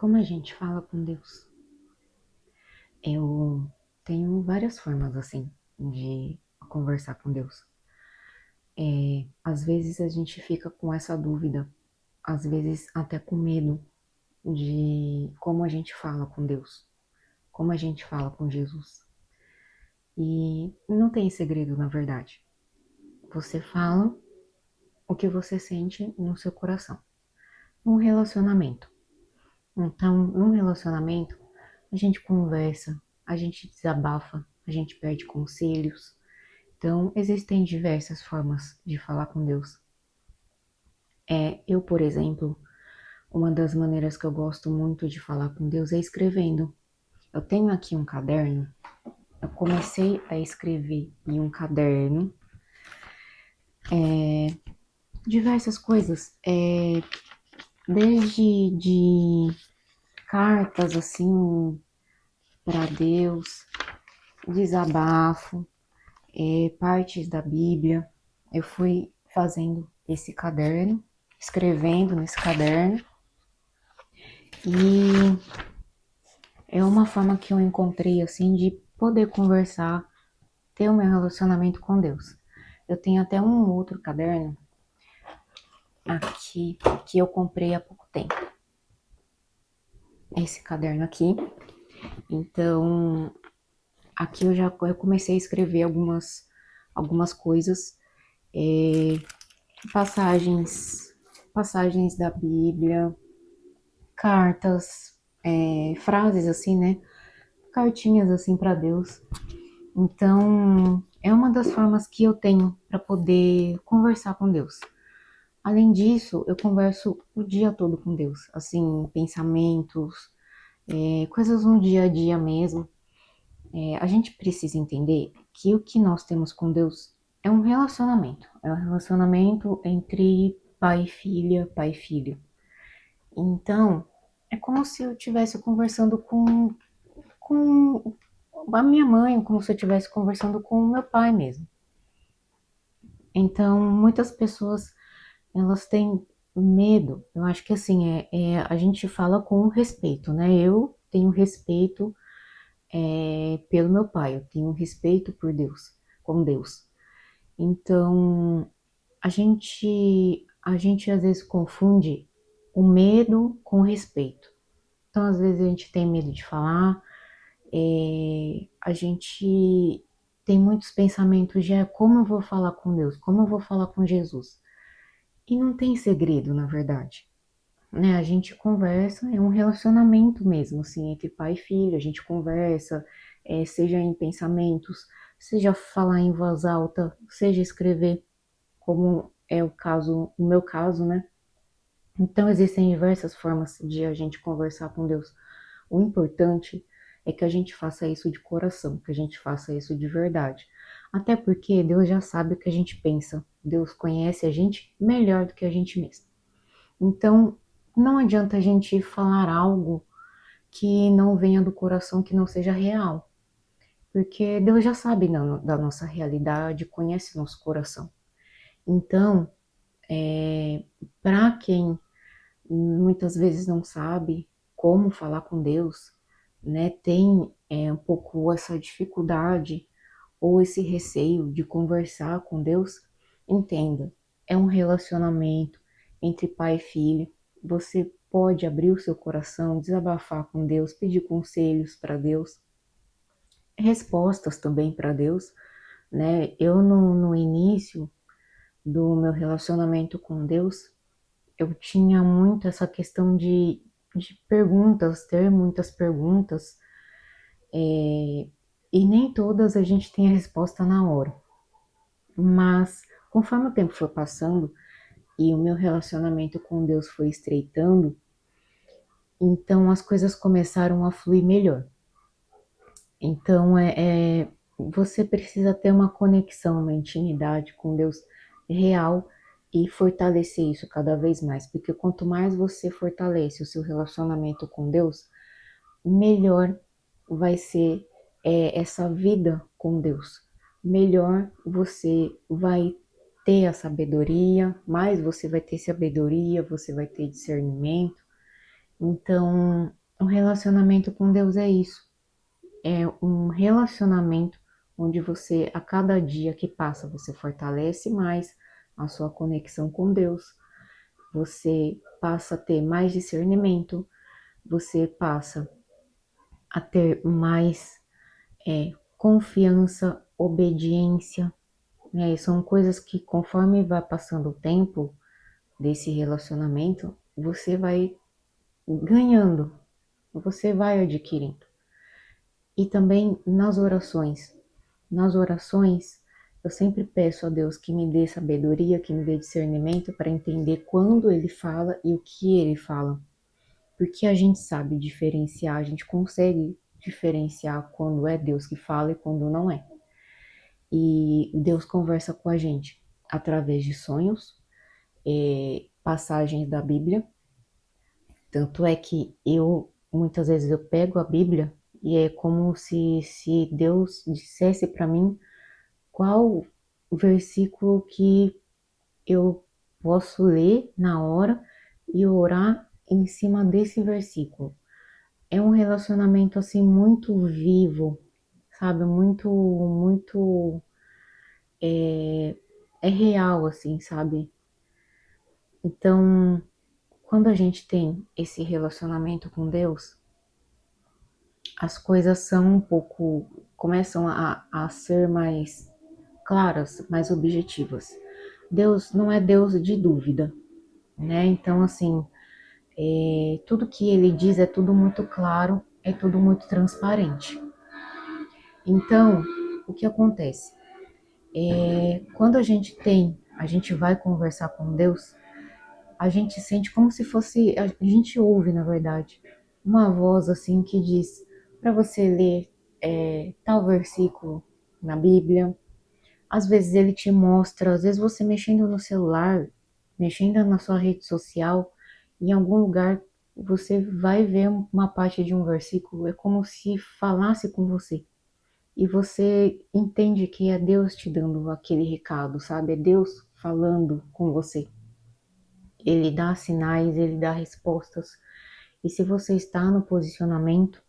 Como a gente fala com Deus? Eu tenho várias formas assim de conversar com Deus. Às vezes a gente fica com essa dúvida, às vezes até com medo de como a gente fala com Deus, como a gente fala com Jesus. E não tem segredo, na verdade. Você fala o que você sente no seu coração. Um relacionamento. Então, num relacionamento, a gente conversa, a gente desabafa, a gente pede conselhos. Então, existem diversas formas de falar com Deus. Eu, por exemplo, uma das maneiras que eu gosto muito de falar com Deus é escrevendo. Eu tenho aqui um caderno, eu comecei a escrever em um caderno diversas coisas, desde de cartas assim para Deus, desabafo, partes da Bíblia. Eu fui fazendo esse caderno, escrevendo nesse caderno, e é uma forma que eu encontrei assim de poder conversar, ter o meu relacionamento com Deus. Eu tenho até um outro caderno aqui que eu comprei há pouco tempo. Esse caderno aqui. Então, aqui eu comecei a escrever algumas coisas, passagens da Bíblia, cartas, frases assim, né? Cartinhas assim para Deus. Então, é uma das formas que eu tenho para poder conversar com Deus. Além disso, eu converso o dia todo com Deus, assim, pensamentos, coisas no dia a dia mesmo. A gente precisa entender que o que nós temos com Deus é um relacionamento entre pai e filho. Então, é como se eu estivesse conversando com a minha mãe, como se eu estivesse conversando com o meu pai mesmo. Então, muitas pessoas, elas têm medo. Eu acho que assim, a gente fala com respeito, né? Eu tenho respeito pelo meu pai, eu tenho respeito por Deus, com Deus. Então, a gente às vezes confunde o medo com o respeito. Então, às vezes a gente tem medo de falar, a gente tem muitos pensamentos de como eu vou falar com Deus, como eu vou falar com Jesus. E não tem segredo, na verdade. Né? A gente conversa, é um relacionamento mesmo, assim, entre pai e filho. A gente conversa, seja em pensamentos, seja falar em voz alta, seja escrever, como é o meu caso, né? Então existem diversas formas de a gente conversar com Deus. O importante é que a gente faça isso de coração, que a gente faça isso de verdade. Até porque Deus já sabe o que a gente pensa. Deus conhece a gente melhor do que a gente mesmo. Então, não adianta a gente falar algo que não venha do coração, que não seja real. Porque Deus já sabe da nossa realidade, conhece nosso coração. Então, para quem muitas vezes não sabe como falar com Deus, né, tem um pouco essa dificuldade ou esse receio de conversar com Deus, entenda, é um relacionamento entre pai e filho. Você pode abrir o seu coração, desabafar com Deus, pedir conselhos para Deus, respostas também para Deus, né? Eu no início do meu relacionamento com Deus, eu tinha muito essa questão de perguntas, ter muitas perguntas, e nem todas a gente tem a resposta na hora. Mas conforme o tempo foi passando e o meu relacionamento com Deus foi estreitando, então as coisas começaram a fluir melhor. Então você precisa ter uma conexão, uma intimidade com Deus real e fortalecer isso cada vez mais, porque quanto mais você fortalece o seu relacionamento com Deus, melhor vai ser essa vida com Deus. Melhor você vai ter a sabedoria, mais você vai ter sabedoria, você vai ter discernimento. Então, o relacionamento com Deus é isso. É um relacionamento onde você, a cada dia que passa, você fortalece mais a sua conexão com Deus, você passa a ter mais discernimento, você passa a ter mais confiança, obediência, né? São coisas que conforme vai passando o tempo desse relacionamento, você vai ganhando, você vai adquirindo. E também nas orações. Nas orações, eu sempre peço a Deus que me dê sabedoria, que me dê discernimento para entender quando Ele fala e o que Ele fala. Porque a gente sabe diferenciar, a gente consegue diferenciar quando é Deus que fala e quando não é. E Deus conversa com a gente através de sonhos, passagens da Bíblia. Tanto é que muitas vezes eu pego a Bíblia e é como se Deus dissesse para mim qual o versículo que eu posso ler na hora e orar em cima desse versículo. É um relacionamento assim muito vivo, sabe? Muito é real assim, sabe? Então, quando a gente tem esse relacionamento com Deus, as coisas são um pouco, começam a ser mais claras, mais objetivas. Deus não é Deus de dúvida, né? Então, assim, tudo que ele diz é tudo muito claro, é tudo muito transparente. Então, o que acontece? Quando a gente vai conversar com Deus, a gente sente como se fosse, a gente ouve, na verdade, uma voz assim que diz para você ler tal versículo na Bíblia. Às vezes ele te mostra, às vezes você mexendo no celular, mexendo na sua rede social, em algum lugar você vai ver uma parte de um versículo, é como se falasse com você. E você entende que é Deus te dando aquele recado, sabe? É Deus falando com você. Ele dá sinais, ele dá respostas. E se você está no posicionamento,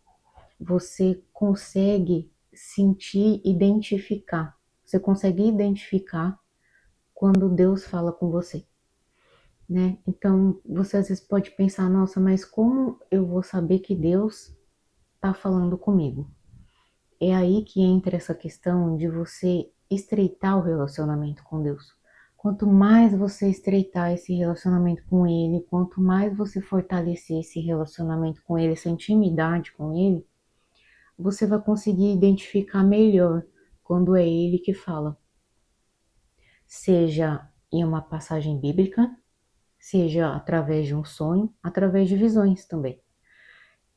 você consegue sentir, identificar. Você consegue identificar quando Deus fala com você, né? Então, você às vezes pode pensar, nossa, mas como eu vou saber que Deus está falando comigo? É aí que entra essa questão de você estreitar o relacionamento com Deus. Quanto mais você estreitar esse relacionamento com Ele, quanto mais você fortalecer esse relacionamento com Ele, essa intimidade com Ele, você vai conseguir identificar melhor quando é Ele que fala. Seja em uma passagem bíblica, seja através de um sonho, através de visões também.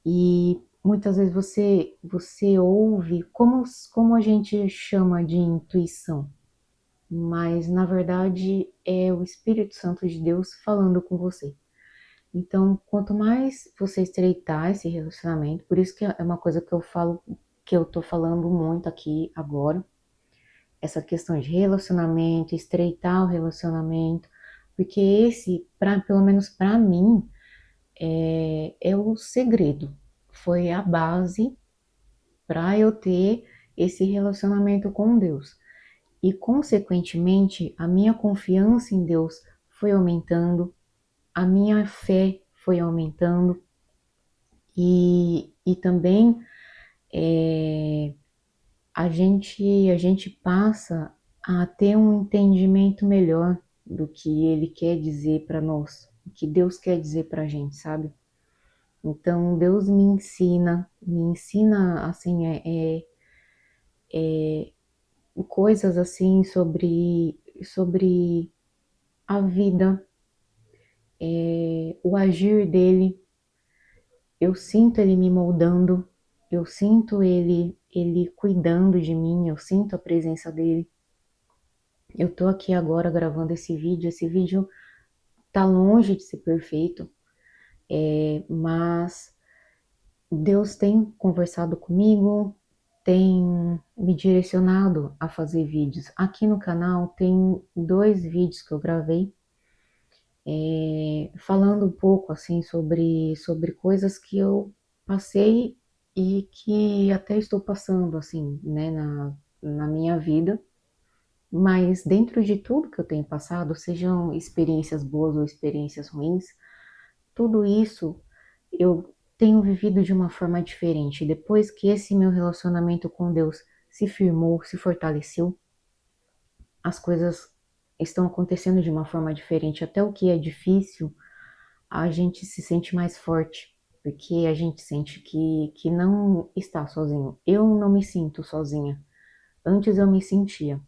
E muitas vezes você ouve, como a gente chama de intuição, mas na verdade é o Espírito Santo de Deus falando com você. Então, quanto mais você estreitar esse relacionamento, por isso que é uma coisa que eu falo, que eu tô falando muito aqui agora, essa questão de relacionamento, estreitar o relacionamento, porque esse, pelo menos para mim, é o segredo, foi a base para eu ter esse relacionamento com Deus. E, consequentemente, a minha confiança em Deus foi aumentando, a minha fé foi aumentando, e também a gente passa a ter um entendimento melhor do que Ele quer dizer para nós, o que Deus quer dizer para a gente, sabe? Então, Deus me ensina assim, coisas assim sobre a vida, o agir dele. Eu sinto ele me moldando, eu sinto ele cuidando de mim, eu sinto a presença dele. Eu tô aqui agora gravando esse vídeo tá longe de ser perfeito, mas Deus tem conversado comigo, tem me direcionado a fazer vídeos. Aqui no canal tem 2 vídeos que eu gravei falando um pouco assim sobre coisas que eu passei e que até estou passando assim, né, na minha vida. Mas dentro de tudo que eu tenho passado, sejam experiências boas ou experiências ruins, tudo isso eu tenho vivido de uma forma diferente. Depois que esse meu relacionamento com Deus se firmou, se fortaleceu, as coisas estão acontecendo de uma forma diferente. Até o que é difícil, a gente se sente mais forte, porque a gente sente que não está sozinho. Eu não me sinto sozinha. Antes eu me sentia,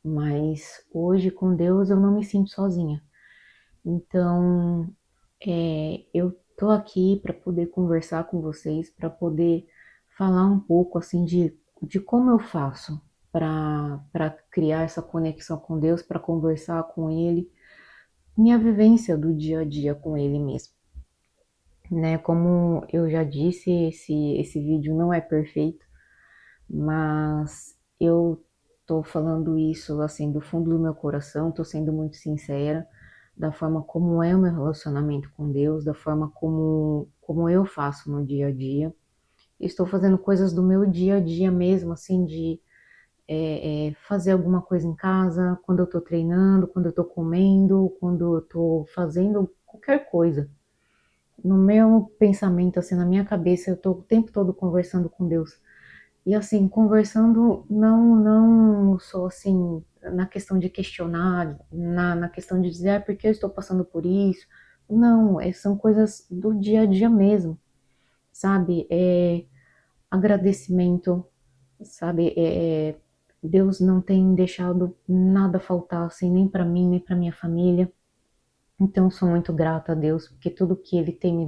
mas hoje com Deus eu não me sinto sozinha. Então, eu tô aqui para poder conversar com vocês, para poder falar um pouco assim de como eu faço para criar essa conexão com Deus, para conversar com Ele, minha vivência do dia a dia com Ele mesmo, né? Como eu já disse, esse vídeo não é perfeito, mas eu tô falando isso assim do fundo do meu coração, tô sendo muito sincera da forma como é o meu relacionamento com Deus, da forma como eu faço no dia a dia. Estou fazendo coisas do meu dia a dia mesmo, assim, de fazer alguma coisa em casa, quando eu tô treinando, quando eu tô comendo, quando eu tô fazendo qualquer coisa. No meu pensamento, assim, na minha cabeça, eu tô o tempo todo conversando com Deus. E assim, conversando não só assim, na questão de questionar, na questão de dizer, por que eu estou passando por isso? Não, são coisas do dia a dia mesmo, sabe? Agradecimento, sabe? Deus não tem deixado nada faltar, assim, nem para mim, nem para minha família. Então, sou muito grata a Deus, porque tudo que Ele tem me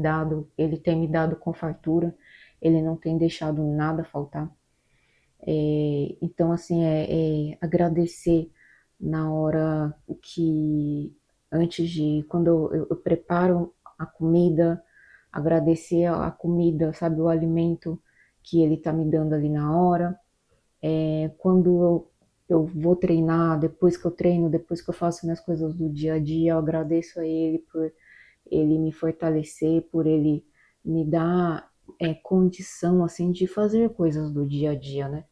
dado com fartura, Ele não tem deixado nada faltar. Então, assim, agradecer na hora que, antes de, quando eu preparo a comida, agradecer a comida, sabe, o alimento que ele tá me dando ali na hora. Quando eu vou treinar, depois que eu treino, depois que eu faço minhas coisas do dia a dia, eu agradeço a ele por ele me fortalecer, por ele me dar condição, assim, de fazer coisas do dia a dia, né?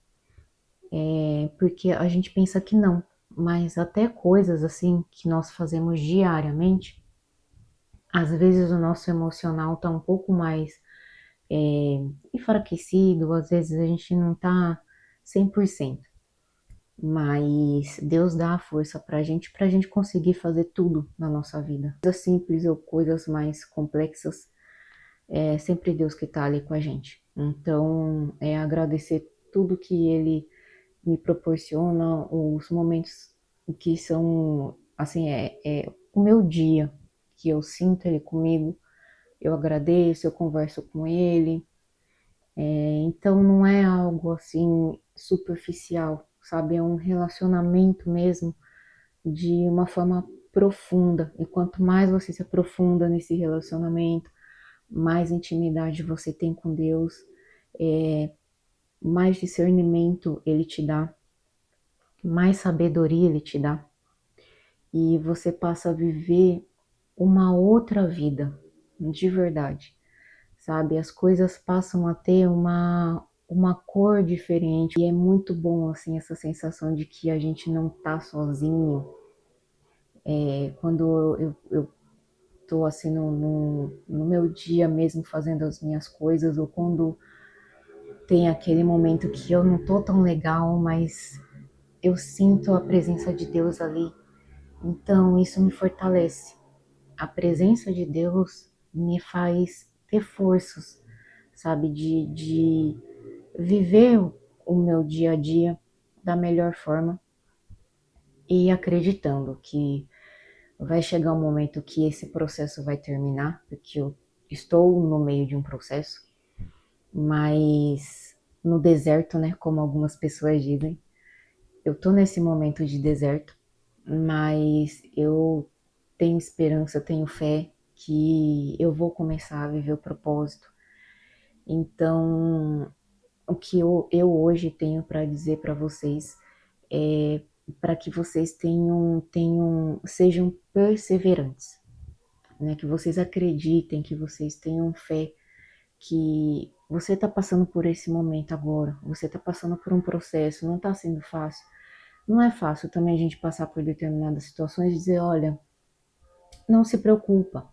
Porque a gente pensa que não, mas até coisas assim que nós fazemos diariamente, às vezes o nosso emocional está um pouco mais é, enfraquecido, às vezes a gente não está 100%, mas Deus dá a força para a gente conseguir fazer tudo na nossa vida. Coisas simples ou coisas mais complexas, é sempre Deus que está ali com a gente. Então, é agradecer tudo que Ele me proporciona, os momentos que são, assim, o meu dia, que eu sinto ele comigo, eu agradeço, eu converso com ele. Então não é algo assim superficial, sabe? É um relacionamento mesmo de uma forma profunda. E quanto mais você se aprofunda nesse relacionamento, mais intimidade você tem com Deus, mais discernimento ele te dá, mais sabedoria ele te dá. E você passa a viver uma outra vida, de verdade, sabe? As coisas passam a ter uma cor diferente e é muito bom, assim, essa sensação de que a gente não tá sozinho. Quando eu tô, assim, no meu dia mesmo fazendo as minhas coisas, ou quando tem aquele momento que eu não tô tão legal, mas eu sinto a presença de Deus ali, então isso me fortalece. A presença de Deus me faz ter forças, sabe, de viver o meu dia a dia da melhor forma e acreditando que vai chegar um momento que esse processo vai terminar, porque eu estou no meio de um processo, mas no deserto, né, como algumas pessoas dizem, eu tô nesse momento de deserto, mas eu tenho esperança, tenho fé que eu vou começar a viver o propósito. Então, o que eu hoje tenho para dizer para vocês é para que vocês sejam perseverantes, né? Que vocês acreditem, que vocês tenham fé, que você está passando por esse momento agora, você está passando por um processo, não está sendo fácil. Não é fácil também a gente passar por determinadas situações e dizer, olha, não se preocupa,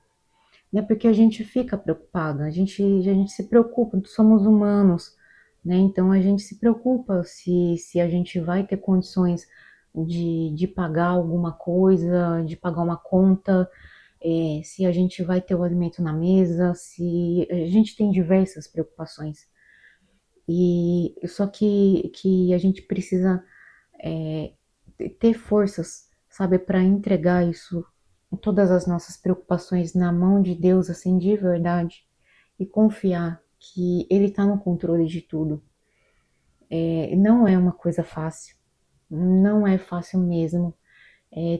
né? Porque a gente fica preocupada, a gente se preocupa, somos humanos, né? Então a gente se preocupa se a gente vai ter condições de pagar alguma coisa, de pagar uma conta, se a gente vai ter o alimento na mesa, se a gente tem diversas preocupações. E só que a gente precisa é, ter forças, sabe, para entregar isso, todas as nossas preocupações na mão de Deus, assim, de verdade, e confiar que Ele está no controle de tudo. Não é uma coisa fácil, não é fácil mesmo.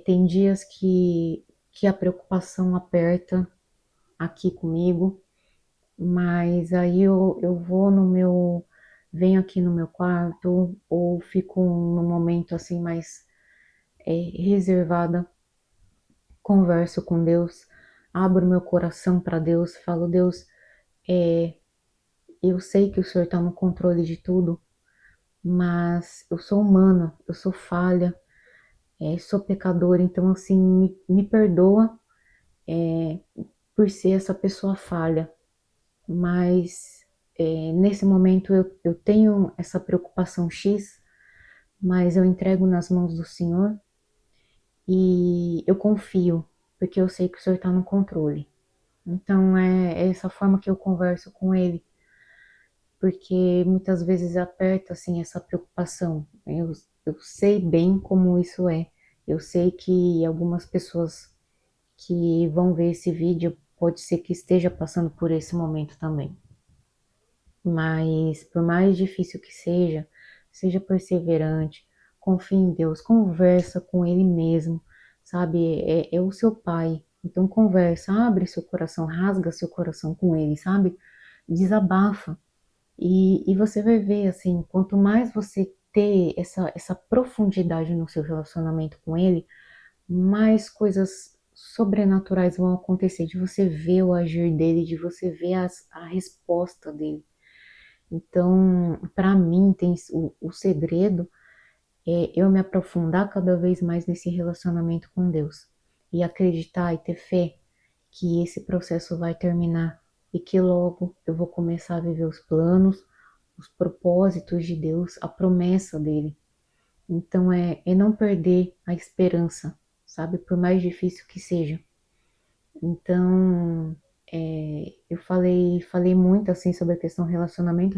Tem dias que a preocupação aperta aqui comigo, mas aí eu vou no meu, venho aqui no meu quarto, ou fico num momento assim mais reservada, converso com Deus, abro meu coração para Deus, falo, Deus, é, eu sei que o Senhor está no controle de tudo, mas eu sou humana, eu sou falha, sou pecadora, então assim, me perdoa por ser essa pessoa falha, mas nesse momento eu tenho essa preocupação X, mas eu entrego nas mãos do Senhor e eu confio, porque eu sei que o Senhor está no controle. Então é essa forma que eu converso com Ele, porque muitas vezes aperta assim essa preocupação. Eu sei bem como isso é. Eu sei que algumas pessoas que vão ver esse vídeo pode ser que esteja passando por esse momento também. Mas por mais difícil que seja, seja perseverante, confie em Deus, conversa com Ele mesmo, sabe? É o seu Pai. Então conversa, abre seu coração, rasga seu coração com Ele, sabe? Desabafa. E você vai ver, assim, quanto mais você ter essa profundidade no seu relacionamento com Ele, mais coisas sobrenaturais vão acontecer, de você ver o agir dele, de você ver a resposta dele. Então, para mim, tem o segredo é eu me aprofundar cada vez mais nesse relacionamento com Deus e acreditar e ter fé que esse processo vai terminar e que logo eu vou começar a viver os planos, os propósitos de Deus, a promessa dele. Então, é não perder a esperança, sabe? Por mais difícil que seja. Então, eu falei muito assim sobre a questão relacionamento,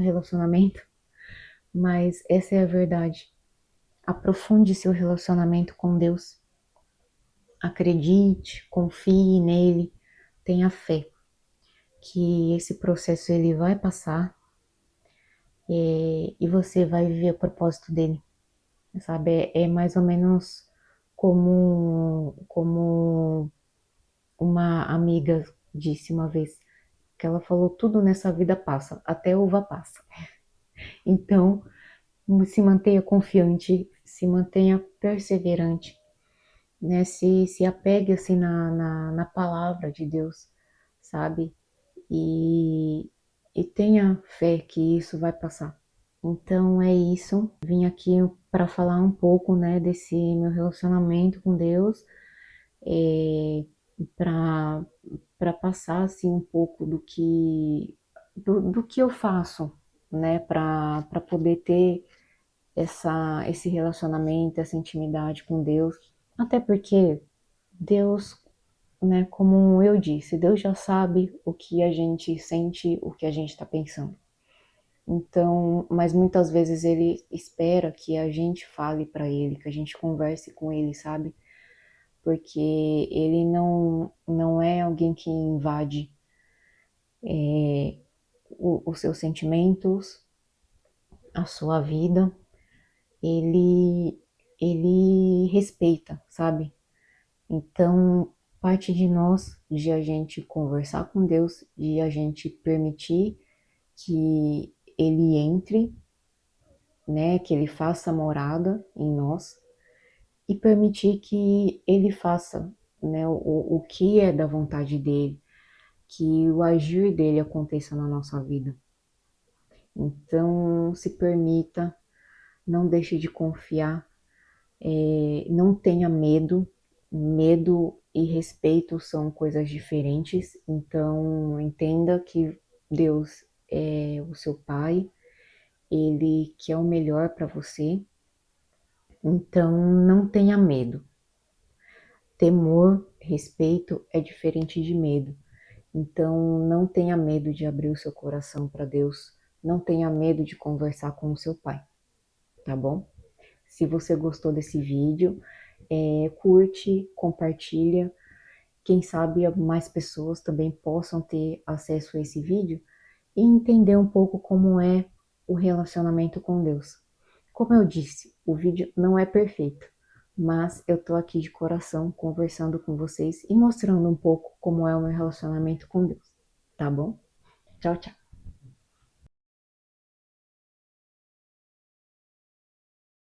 mas essa é a verdade. Aprofunde seu relacionamento com Deus. Acredite, confie nele, tenha fé que esse processo ele vai passar e você vai viver o propósito dele, sabe? É mais ou menos como uma amiga disse uma vez, que ela falou, tudo nessa vida passa, até a uva passa. Então, se mantenha confiante, se mantenha perseverante, né? Se apegue assim na palavra de Deus, sabe? E tenha fé que isso vai passar. Então é isso. Vim aqui para falar um pouco, né, desse meu relacionamento com Deus, é, para passar assim um pouco do que eu faço, né, para poder ter esse relacionamento, essa intimidade com Deus. Até porque Deus, né, como eu disse, Deus já sabe o que a gente sente, o que a gente está pensando. Então, mas muitas vezes ele espera que a gente fale para ele, que a gente converse com ele, sabe? Porque ele não é alguém que invade os seus sentimentos, a sua vida, ele ele respeita, sabe? Então, parte de nós, de a gente conversar com Deus, de a gente permitir que Ele entre, né, que Ele faça morada em nós e permitir que Ele faça né, o que é da vontade dele, que o agir dele aconteça na nossa vida. Então, se permita, não deixe de confiar, não tenha medo. Medo e respeito são coisas diferentes, então entenda que Deus é o seu Pai, Ele quer o melhor para você, então não tenha medo. Temor, respeito é diferente de medo. Então, não tenha medo de abrir o seu coração para Deus. Não tenha medo de conversar com o seu pai, tá bom? Se você gostou desse vídeo, curte, compartilha. Quem sabe mais pessoas também possam ter acesso a esse vídeo e entender um pouco como é o relacionamento com Deus. Como eu disse, o vídeo não é perfeito, mas eu tô aqui de coração conversando com vocês e mostrando um pouco como é o meu relacionamento com Deus, tá bom? Tchau, tchau.